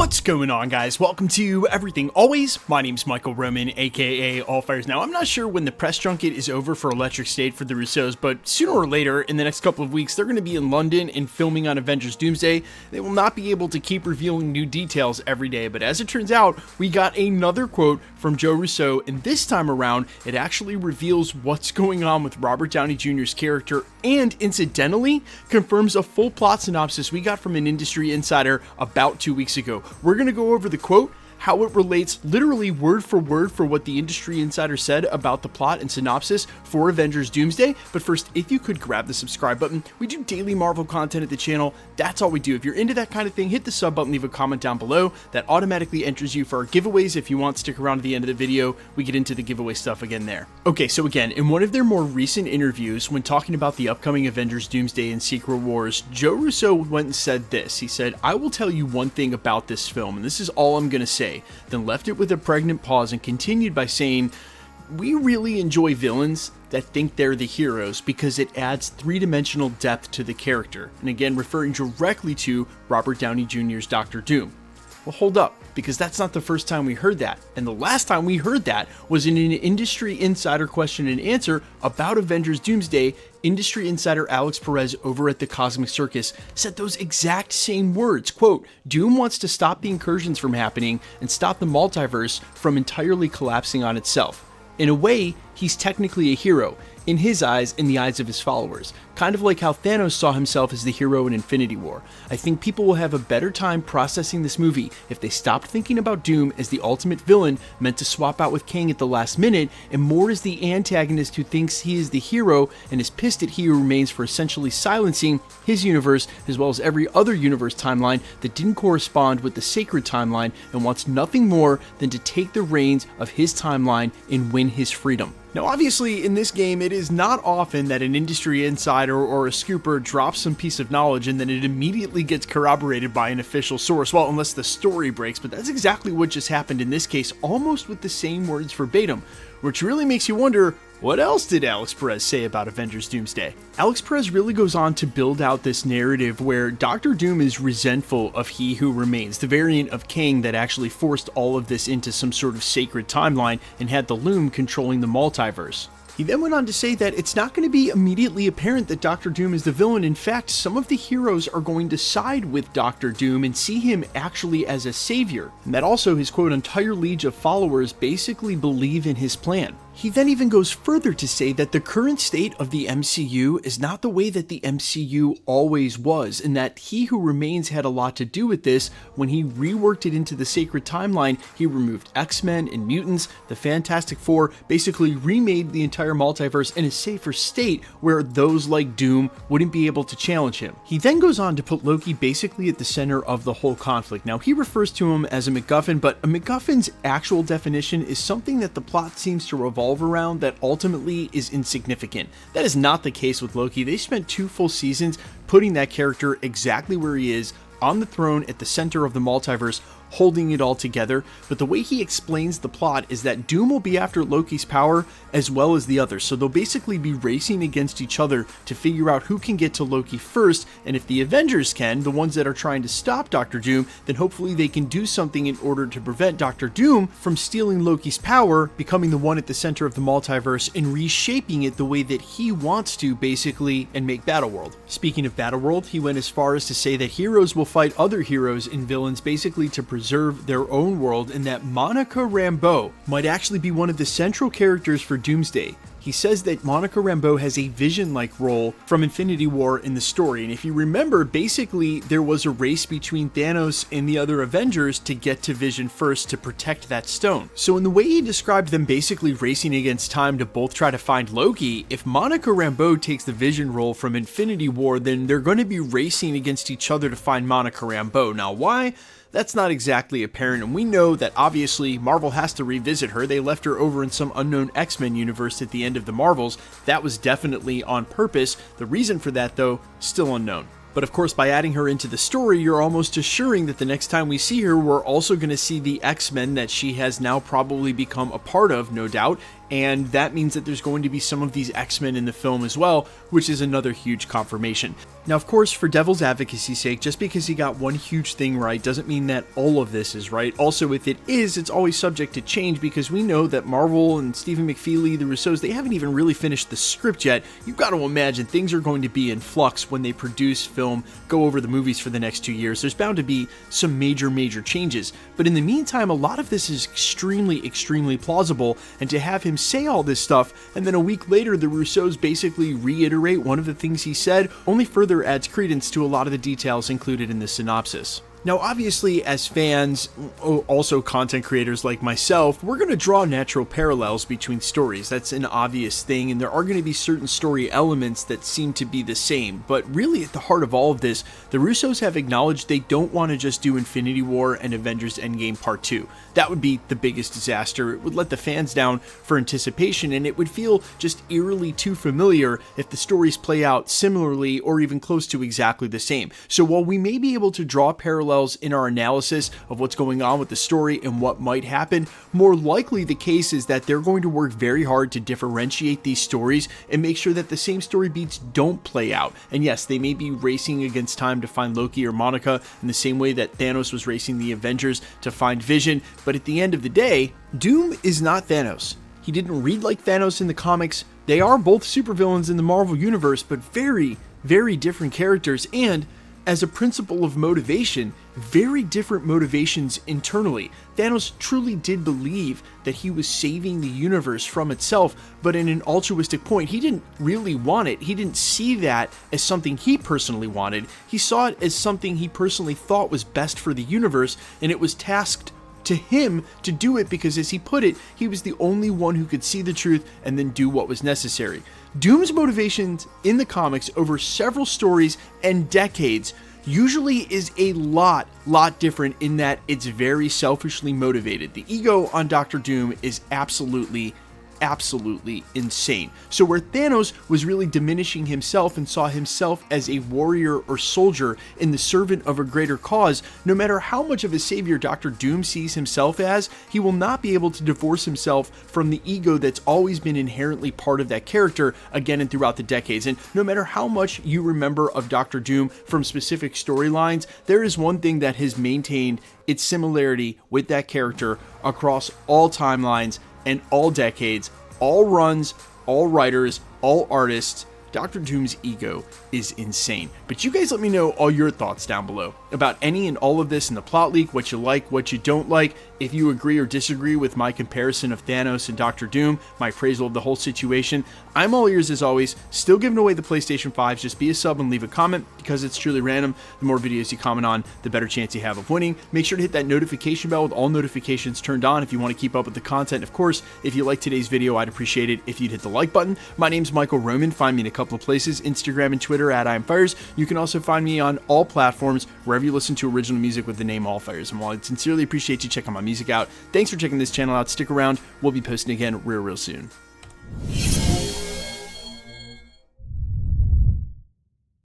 What's going on, guys? Welcome to Everything Always. My name's Michael Roman, aka Allfires. Now, I'm not sure when the press junket is over for Electric State for the Russos, but sooner or later, in the next couple of weeks, they're going to be in London and filming on Avengers Doomsday. They will not be able to keep revealing new details every day, but as it turns out, we got another quote from Joe Russo, and this time around, it actually reveals what's going on with Robert Downey Jr.'s character, and incidentally, confirms a full plot synopsis we got from an industry insider about 2 weeks ago. We're going to go over the quote, how it relates literally word for what the industry insider said about the plot and synopsis for Avengers Doomsday. But first, if you could grab the subscribe button, we do daily Marvel content at the channel. That's all we do. If you're into that kind of thing, hit the sub button, leave a comment down below. That automatically enters you for our giveaways. If you want to stick around to the end of the video, we get into the giveaway stuff again there. Okay, so again, in one of their more recent interviews, when talking about the upcoming Avengers Doomsday and Secret Wars, Joe Russo went and said this. He said, "I will tell you one thing about this film, and this is all I'm going to say," then left it with a pregnant pause and continued by saying, "We really enjoy villains that think they're the heroes because it adds three-dimensional depth to the character," and again referring directly to Robert Downey Jr.'s Dr. Doom. Well, hold up, because that's not the first time we heard that, and the last time we heard that was in an industry insider question and answer about Avengers Doomsday. Industry insider Alex Perez over at the Cosmic Circus said those exact same words, quote, "Doom wants to stop the incursions from happening and stop the multiverse from entirely collapsing on itself. In a way, he's technically a hero, in his eyes, in the eyes of his followers. Kind of like how Thanos saw himself as the hero in Infinity War. I think people will have a better time processing this movie if they stopped thinking about Doom as the ultimate villain meant to swap out with Kang at the last minute, and more as the antagonist who thinks he is the hero and is pissed at He Who Remains for essentially silencing his universe as well as every other universe timeline that didn't correspond with the sacred timeline and wants nothing more than to take the reins of his timeline and win his freedom." Now, obviously, in this game, it is not often that an industry insider or a scooper drops some piece of knowledge and then it immediately gets corroborated by an official source, well, unless the story breaks, but that's exactly what just happened in this case, almost with the same words verbatim, which really makes you wonder, what else did Alex Perez say about Avengers Doomsday? Alex Perez really goes on to build out this narrative where Dr. Doom is resentful of He Who Remains, the variant of Kang that actually forced all of this into some sort of sacred timeline and had the Loom controlling the multiverse. He then went on to say that it's not going to be immediately apparent that Dr. Doom is the villain. In fact, some of the heroes are going to side with Dr. Doom and see him actually as a savior, and that also his quote entire liege of followers basically believe in his plan. He then even goes further to say that the current state of the MCU is not the way that the MCU always was, and that He Who Remains had a lot to do with this. When he reworked it into the sacred timeline, he removed X-Men and Mutants, the Fantastic Four, basically remade the entire multiverse in a safer state where those like Doom wouldn't be able to challenge him. He then goes on to put Loki basically at the center of the whole conflict. Now, he refers to him as a MacGuffin, but a MacGuffin's actual definition is something that the plot seems to revolve around that ultimately is insignificant. That is not the case with Loki. They spent 2 full seasons putting that character exactly where he is, on the throne at the center of the multiverse, holding it all together. But the way he explains the plot is that Doom will be after Loki's power as well as the others, so they'll basically be racing against each other to figure out who can get to Loki first, and if the Avengers can, the ones that are trying to stop Dr. Doom, then hopefully they can do something in order to prevent Dr. Doom from stealing Loki's power, becoming the one at the center of the multiverse, and reshaping it the way that he wants to, basically, and make Battleworld. Speaking of Battleworld, he went as far as to say that heroes will fight other heroes and villains basically to preserve their own world, and that Monica Rambeau might actually be one of the central characters for Doomsday. He says that Monica Rambeau has a Vision-like role from Infinity War in the story, and if you remember, basically there was a race between Thanos and the other Avengers to get to Vision first to protect that stone. So in the way he described them basically racing against time to both try to find Loki, if Monica Rambeau takes the Vision role from Infinity War, then they're going to be racing against each other to find Monica Rambeau. Now why? That's not exactly apparent, and we know that obviously Marvel has to revisit her. They left her over in some unknown X-Men universe at the end of the Marvels. That was definitely on purpose. The reason for that, though, still unknown. But of course, by adding her into the story, you're almost assuring that the next time we see her, we're also going to see the X-Men that she has now probably become a part of, no doubt, and that means that there's going to be some of these X-Men in the film as well, which is another huge confirmation. Now, of course, for devil's advocacy's sake, just because he got one huge thing right doesn't mean that all of this is right. Also, if it is, it's always subject to change, because we know that Marvel and Stephen McFeely, the Russos, they haven't even really finished the script yet. You've got to imagine things are going to be in flux when they produce, film, go over the movies for the next 2 years. There's bound to be some major changes. But in the meantime, a lot of this is extremely plausible, and to have him say all this stuff, and then a week later the Russos basically reiterate one of the things he said, only further adds credence to a lot of the details included in the synopsis. Now, obviously, as fans, also content creators like myself, we're going to draw natural parallels between stories. That's an obvious thing, and there are going to be certain story elements that seem to be the same. But really, at the heart of all of this, the Russos have acknowledged they don't want to just do Infinity War and Avengers Endgame Part 2. That would be the biggest disaster. It would let the fans down for anticipation, and it would feel just eerily too familiar if the stories play out similarly or even close to exactly the same. So while we may be able to draw parallels in our analysis of what's going on with the story and what might happen, more likely the case is that they're going to work very hard to differentiate these stories and make sure that the same story beats don't play out. And yes, they may be racing against time to find Loki or Monica in the same way that Thanos was racing the Avengers to find Vision, but at the end of the day, Doom is not Thanos. He didn't read like Thanos in the comics. They are both supervillains in the Marvel Universe, but very different characters, and as a principle of motivation, very different motivations internally. Thanos truly did believe that he was saving the universe from itself, but in an altruistic point. He didn't really want it. He didn't see that as something he personally wanted. He saw it as something he personally thought was best for the universe, and it was tasked to him to do it because, as he put it, he was the only one who could see the truth and then do what was necessary. Doom's motivations in the comics over several stories and decades usually is a lot different in that it's very selfishly motivated. The ego on Dr. Doom is absolutely insane. So where Thanos was really diminishing himself and saw himself as a warrior or soldier in the servant of a greater cause, no matter how much of a savior Dr. Doom sees himself as, he will not be able to divorce himself from the ego that's always been inherently part of that character again and throughout the decades. And no matter how much you remember of Dr. Doom from specific storylines, there is one thing that has maintained its similarity with that character across all timelines and all decades, all runs, all writers, all artists. Dr. Doom's ego is insane. But you guys let me know all your thoughts down below about any and all of this in the plot leak, what you like, what you don't like, if you agree or disagree with my comparison of Thanos and Dr. Doom, my appraisal of the whole situation. I'm all ears as always, still giving away the PlayStation 5s. Just be a sub and leave a comment because it's truly random. The more videos you comment on, the better chance you have of winning. Make sure to hit that notification bell with all notifications turned on if you want to keep up with the content. Of course, if you like today's video, I'd appreciate it if you'd hit the like button. My name's Michael Roman. Find me in a couple of places, Instagram and Twitter at IamFires. You can also find me on all platforms wherever you listen to original music with the name Allfires. And while I sincerely appreciate you checking my music out, thanks for checking this channel out. Stick around. We'll be posting again real soon.